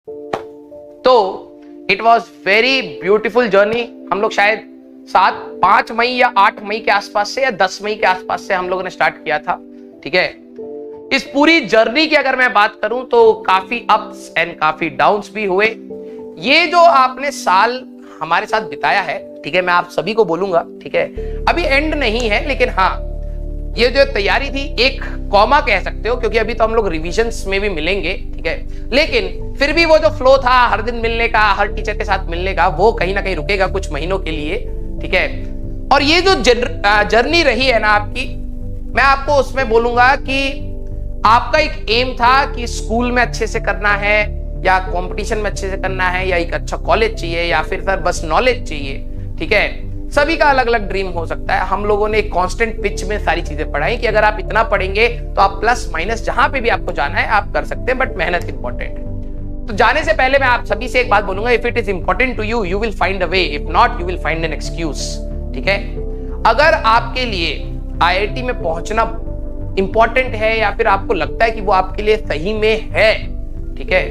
तो it was very beautiful journey. हम लोग शायद 5 मई या 8 मई के आसपास से या 10 मई के आसपास से हम लोगों ने स्टार्ट किया था। ठीक है, इस पूरी जर्नी की अगर मैं बात करूं तो काफी अप्स एंड काफी डाउन्स भी हुए। ये जो आपने साल हमारे साथ बिताया है, ठीक है, मैं आप सभी को बोलूंगा, ठीक है, अभी एंड नहीं है, लेकिन हाँ, ये जो तैयारी थी एक कॉमा कह सकते हो, क्योंकि अभी तो हम लोग रिविजन्स में भी मिलेंगे, ठीक है, लेकिन फिर भी वो जो फ्लो था हर दिन मिलने का, हर टीचर के साथ मिलने का, वो कहीं ना कहीं रुकेगा कुछ महीनों के लिए। ठीक है, और ये जो जर्नी रही है ना आपकी, मैं आपको उसमें बोलूंगा कि आपका एक एम था कि स्कूल में अच्छे से करना है या कंपटीशन में अच्छे से करना है या एक अच्छा कॉलेज चाहिए या फिर सर बस नॉलेज चाहिए। ठीक है, सभी का अलग अलग ड्रीम हो सकता है। हम लोगों ने एक कांस्टेंट पिच में सारी चीजें पढ़ाई कि अगर आप इतना पढ़ेंगे तो आप प्लस माइनस जहां पे भी आपको जाना है आप कर सकते हैं, बट मेहनत इंपॉर्टेंट है। तो जाने से पहले मैं आप सभी से एक बात बोलूंगा, if it is important to you, you will find a way, if not you will find an excuse. ठीक है, अगर आपके लिए आईआईटी में पहुंचना इंपॉर्टेंट है या फिर आपको लगता है कि वो आपके लिए सही में है, ठीक है,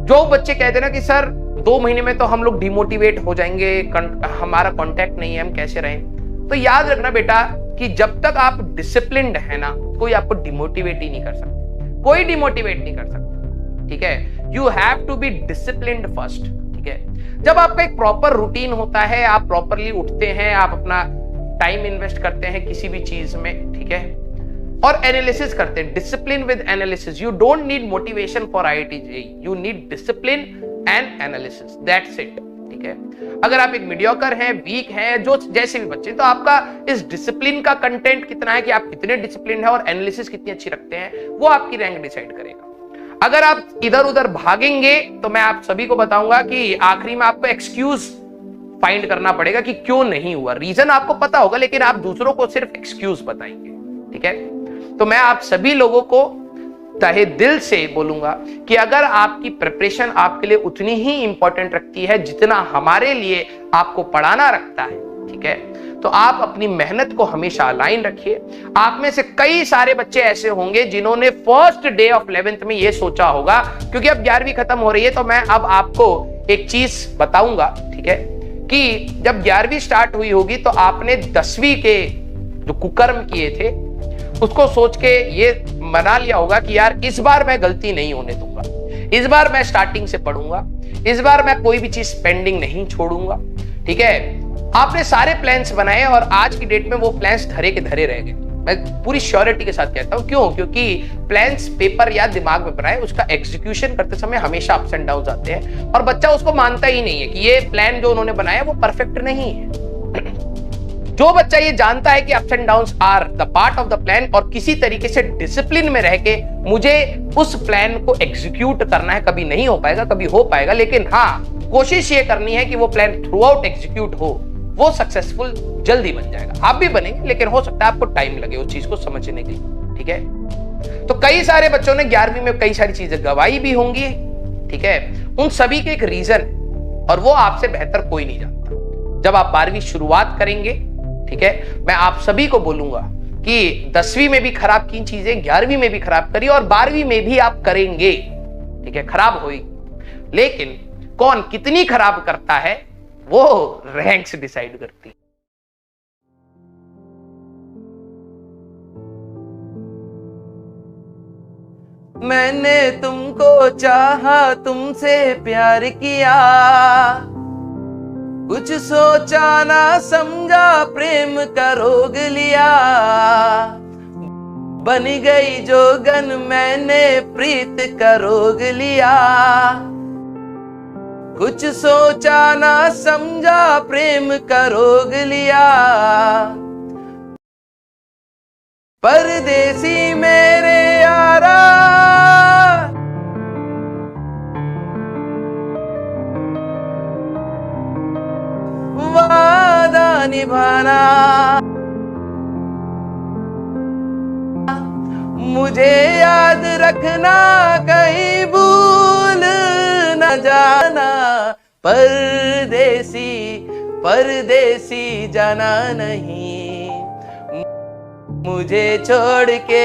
जो बच्चे कहते हैं ना कि सर 2 महीने में तो हम लोग डिमोटिवेट हो जाएंगे, हमारा कांटेक्ट नहीं है, हम कैसे रहें, तो याद रखना बेटा कि जब तक आप डिसिप्लिन्ड है ना, कोई आपको डिमोटिवेट ही नहीं कर सकता, कोई डिमोटिवेट नहीं कर सकता। ठीक है, you have to be disciplined first. ठीक है, जब आपका एक प्रॉपर रूटीन होता है, आप प्रॉपरली उठते हैं, आप अपना टाइम इन्वेस्ट करते हैं किसी भी चीज में, ठीक है, और एनालिसिस करते हैं, discipline with analysis. You don't need motivation for IIT JEE, you need discipline and analysis, that's it. ठीक है, अगर आप एक मीडियोकर हैं, वीक हैं, जो जैसे भी बच्चे, तो आपका इस डिसिप्लिन का कंटेंट कितना है कि आप कितने डिसिप्लिन है और एनालिसिस कितनी अच्छी रखते हैं, वो आपकी रैंक डिसाइड करेगा। अगर आप इधर उधर भागेंगे तो मैं आप सभी को बताऊंगा कि आखिरी में आपको एक्सक्यूज फाइंड करना पड़ेगा कि क्यों नहीं हुआ। रीजन आपको पता होगा लेकिन आप दूसरों को सिर्फ एक्सक्यूज बताएंगे। ठीक है, तो मैं आप सभी लोगों को तहे दिल से बोलूंगा कि अगर आपकी प्रिपरेशन आपके लिए उतनी ही इंपॉर्टेंट रखती है जितना हमारे लिए आपको पढ़ाना रखता है, ठीक है, तो आप अपनी मेहनत को हमेशा अलाइन रखिए। आप में से कई सारे बच्चे ऐसे होंगे जिन्होंने फर्स्ट डे ऑफ 11th में ये सोचा होगा, क्योंकि अब 11वीं खत्म हो रही है, तो मैं अब आपको एक चीज बताऊंगा, ठीक है, कि जब 11वीं स्टार्ट हुई होगी तो आपने 10वीं के जो कुकर्म किए थे उसको सोच के ये मना लिया होगा कि यार इस बार मैं गलती नहीं होने दूंगा, इस बार मैं स्टार्टिंग से पढ़ूंगा, इस बार मैं कोई भी चीज पेंडिंग नहीं छोड़ूंगा। ठीक है, आपने सारे प्लान्स बनाए और आज की डेट में वो प्लान्स धरे के धरे रह गए। मैं पूरी श्योरिटी के साथ कहता हूं, क्यों? क्योंकि प्लान्स पेपर या दिमाग में बनाए, उसका एग्जीक्यूशन करते समय हमेशा अप्स एंड डाउन्स आते हैं और बच्चा उसको मानता ही नहीं है कि ये प्लान जो उन्होंने बनाया वो परफेक्ट नहीं है। जो बच्चा ये जानता है कि ups and downs are the part of the plan और किसी तरीके से डिसिप्लिन में रह के मुझे उस प्लान को एग्जीक्यूट करना है, कभी नहीं हो पाएगा, कभी हो पाएगा, लेकिन हाँ, कोशिश ये करनी है कि वो प्लान थ्रू आउट एग्जीक्यूट हो, वो सक्सेसफुल जल्दी बन जाएगा। आप भी बनेंगे, लेकिन हो सकता है आपको टाइम लगे उस चीज को समझने के लिए। ठीक है, तो कई सारे बच्चों ने 11वीं में कई सारी चीजें गवाई भी होंगी। ठीक है, उन सभी के एक रीजन, और वो आपसे बेहतर कोई नहीं जानता। जब आप 12वीं शुरुआत करेंगे, ठीक है, मैं आप सभी को बोलूंगा कि 10वीं में भी खराब की चीजें 11वीं में भी खराब करिए और 12वीं में भी आप करेंगे। ठीक है, खराब होगी, लेकिन कौन कितनी खराब करता है वो रैंक्स डिसाइड करती। मैंने तुमको चाहा, तुमसे प्यार किया, कुछ सोचा ना समझा, प्रेम का रोग लिया, बन गई जोगन मैंने प्रीत का रोग लिया, कुछ सोचा ना समझा, प्रेम का रोग लिया, परदेसी मेरे यारा, वादा निभाना, मुझे याद रखना, कहीं भूल न जाना, परदेसी परदेसी जाना नहीं, मुझे छोड़ के